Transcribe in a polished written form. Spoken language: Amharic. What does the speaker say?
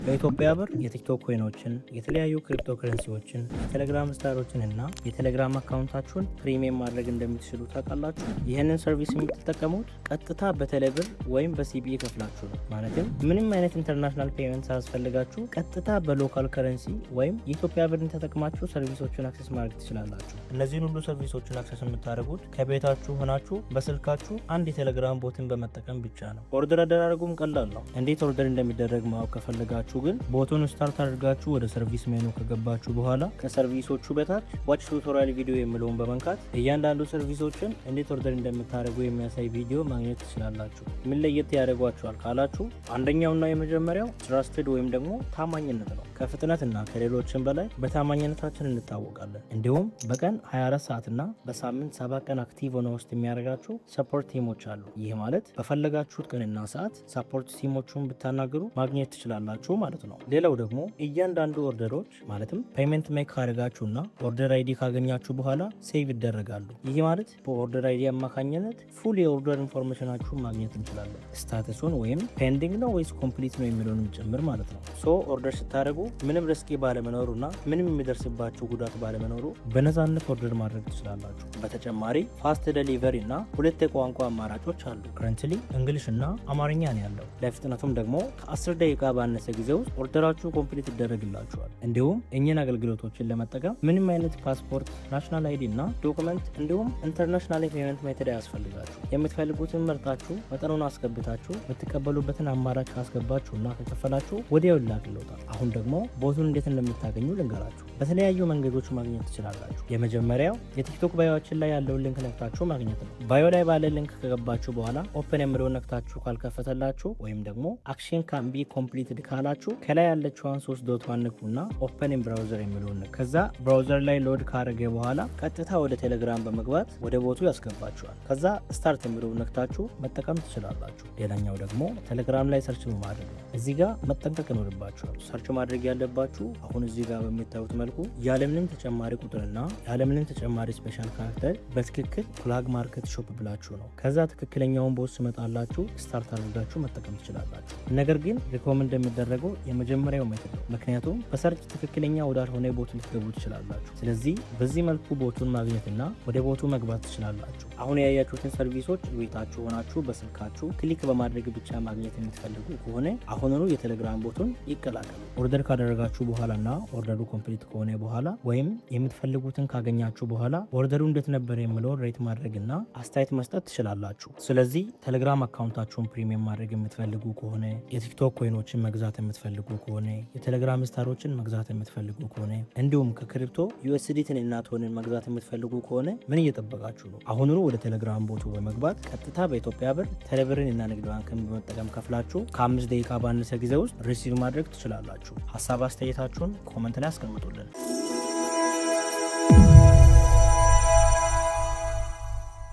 በኢትዮጵያ ብር የቲክቶክ ኮይኖችን፣ የተለያዩ ክሪፕቶ ከረንሲዎችን፣ የቴሌግራም ስታሮችን እና የቴሌግራም አካውንታችሁን ፕሪሚየም ማድረግ እንደምትችሉ ታውቃላችሁ? ይህንን ሰርቪስ የምትጠቀሙት ቀጥታ በቴሌብር ወይም በሲቢኢ ከፍላችሁ ነው። ማለትም ምንም አይነት ኢንተርናሽናል ፔመንት ሳያስፈልጋችሁ ቀጥታ በሎካል ከረንሲ ወይም የኢትዮጵያ ብርን ተጠቅማችሁ ሰርቪሶችን አክሰስ ማድረግ ትችላላችሁ። እነዚህን ሁሉ ሰርቪሶችን አክሰስ የምታደርጉት ከቤታችሁ ሆናችሁ በስልካችሁ አንድ የቴሌግራም ቦትን በመጠቀም ብቻ ነው። ኦርደር አደራረጉም ቀላል ነው። እንዴት ኦርደር እንደሚደረግ ማወቅ ከፈለጋችሁ ግን ቦቱን ስታርት አድርጋችሁ ወደ ሰርቪስ ሜኑ ከገባችሁ በኋላ ከሰርቪሶቹ በታች ዋች ቱቶሪያል ቪዲዮ የሚለውን በመንካት እያንዳንዱ ሰርቪሶችን እንዴት ኦርደር እንደምታደርጉ የሚያሳይ ቪዲዮ ማግኘት ትችላላችሁ። ምን ለየት ያደርጓችኋል ካላችሁ አንደኛውና የመጀመሪያው ትራስትድ ወይም ደግሞ ታማኝነት ነው። ከፍጥነትና ከሌሎችን በላይ በታማኝነታችን እንታወቃለን። እንዲሁም በቀን 24 ሰዓትና በሳምንት 7 ቀን አክቲቭ ሆነው ውስጥ የሚያደርጋችሁ ሰፖርት ቲሞች አሉ። ይህ ማለት በፈለጋችሁት ቀንና ሰዓት ሰፖርት ቲሞቹን ብታናገሩ ማግኘት ትችላላችሁ ማለት ነው። ሌላው ደግሞ እያንዳንዱ ኦርደሮች ማለትም ፔመንት ሜክ ካደረጋችሁና ኦርደር አይዲ ካገኛችሁ በኋላ ሴቭ ይደረጋሉ። ይህ ማለት በኦርደር አይዲ አማካኝነት ፉል የኦርደር ኢንፎርሜሽናችሁን ማግኘት እንችላለን። ስታተሱን ወይም ፔንዲንግ ነው ወይስ ኮምፕሊት ነው የሚለውን ጭምር ማለት ነው። ሶ ኦርደር ስታደርጉ ምንም ሪስክ ባለመኖሩና ምንም የሚደርስባችሁ ጉዳት ባለመኖሩ በነፃነት ኦርደር ማድረግ ትችላላችሁ። በተጨማሪ ፋስት ዴሊቨሪ እና 2 የቋንቋ አማራጮች አሉ። ከረንትሊ እንግሊሽ እና አማርኛ ነው ያለው። ለፍጥነቱም ደግሞ ከ10 ደቂቃ ባነሰ ጊዜ ውስጥ ኦርደራችሁ ኮምፕሊት ይደረግላችኋል። እንዲሁም እኚህን አገልግሎቶችን ለመጠቀም ምንም አይነት ፓስፖርት፣ ናሽናል አይዲ እና ዶክመንት እንዲሁም ኢንተርናሽናል ፔመንት ሜተድ አያስፈልጋችሁ። የምትፈልጉትን መርጣችሁ መጠኑን አስገብታችሁ የምትቀበሉበትን አማራጭ ካስገባችሁ እና ከከፈላችሁ ወዲያው ይላክልዎታል። አሁን ደግሞ ቦቱን እንዴት እንደምታገኙ ልንገራችሁ። በተለያዩ መንገዶች ማግኘት ትችላላችሁ። የመጀመሪያው የቲክቶክ ባዮችን ላይ ያለውን ሊንክ ነክታችሁ ማግኘት ነው። ባዮ ላይ ባለ ሊንክ ከገባችሁ በኋላ ኦፕን የሚለውን ነክታችሁ ካልከፈተላችሁ ወይም ደግሞ አክሽን ካን ቢ ኮምፕሊትድ ካላችሁ ከላይ ያለችዋን 3 ዶቷን ንኩና ኦፕን ኢን ብራውዘር የሚለውን ንኩ። ከዛ ብራውዘር ላይ ሎድ ካረገ በኋላ ቀጥታ ወደ ቴሌግራም በመግባት ወደ ቦቱ ያስገባችኋል። ከዛ ስታርት የሚለውን ነክታችሁ መጠቀም ትችላላችሁ። ሌላኛው ደግሞ ቴሌግራም ላይ ሰርች በማድረግ ነው። እዚህ ጋር መጠንቀቅ ይኖርባችኋል። ሰርች ማድረግ ያለባችሁ አሁን እዚህ ጋር በሚታዩት መልኩ ያለምንም ተጨማሪ ቁጥርና ያለምንም ተጨማሪ ስፔሻል ካራክተር በትክክል ፍላግ ማርኬት ሾፕ ብላችሁ ነው። ከዛ ትክክለኛውን ቦት ስመጣላችሁ ስታርት አድርጋችሁ መጠቀም ትችላላችሁ። ነገር ግን ሪኮመንድ የሚደረገው የመጀመሪያው ሜተድ ነው። ምክንያቱም በሰርች ትክክለኛ ወዳልሆነ ቦት ልትገቡ ትችላላችሁ። ስለዚህ በዚህ መልኩ ቦቱን ማግኘትና ወደ ቦቱ መግባት ትችላላችሁ። አሁን ያያችሁትን ሰርቪሶች ቤታችሁ ሆናችሁ በስልካችሁ ክሊክ በማድረግ ብቻ ማግኘት የምትፈልጉ ከሆነ አሁኑኑ የቴሌግራም ቦቱን ይቀላቀሉ። ኦርደር ካደረጋችሁ በኋላና ኦርደሩ ኮምፕሊት ከሆነ በኋላ ወይም የምትፈልጉትን ካገኛችሁ በኋላ ኦርደሩ እንዴት ነበር የሚለውን ሬት ማድረግና አስተያየት መስጠት ትችላላችሁ። ስለዚህ ቴሌግራም አካውንታችሁን ፕሪሚየም ማድረግ የምትፈልጉ ከሆነ የቲክቶክ ኮይኖችን መግዛት የምትፈልጉ ከሆነ የቴሌግራም ስታሮችን መግዛት የምትፈልጉ ከሆነ እንዲሁም ከክሪፕቶ ዩኤስዲቲን እና ቶንን መግዛት የምትፈልጉ ከሆነ ምን እየጠበቃችሁ ነው? አሁኑኑ ወደ ቴሌግራም ቦቱ በመግባት ቀጥታ በኢትዮጵያ ብር ቴሌብርን እና ንግድ ባንክን በመጠቀም ከፍላችሁ ከ5 ደቂቃ ባነሰ ጊዜ ውስጥ ሪሲቭ ማድረግ ትችላላችሁ። ሀሳብ አስተያየታችሁን ኮመንት ላይ አስቀምጡልን።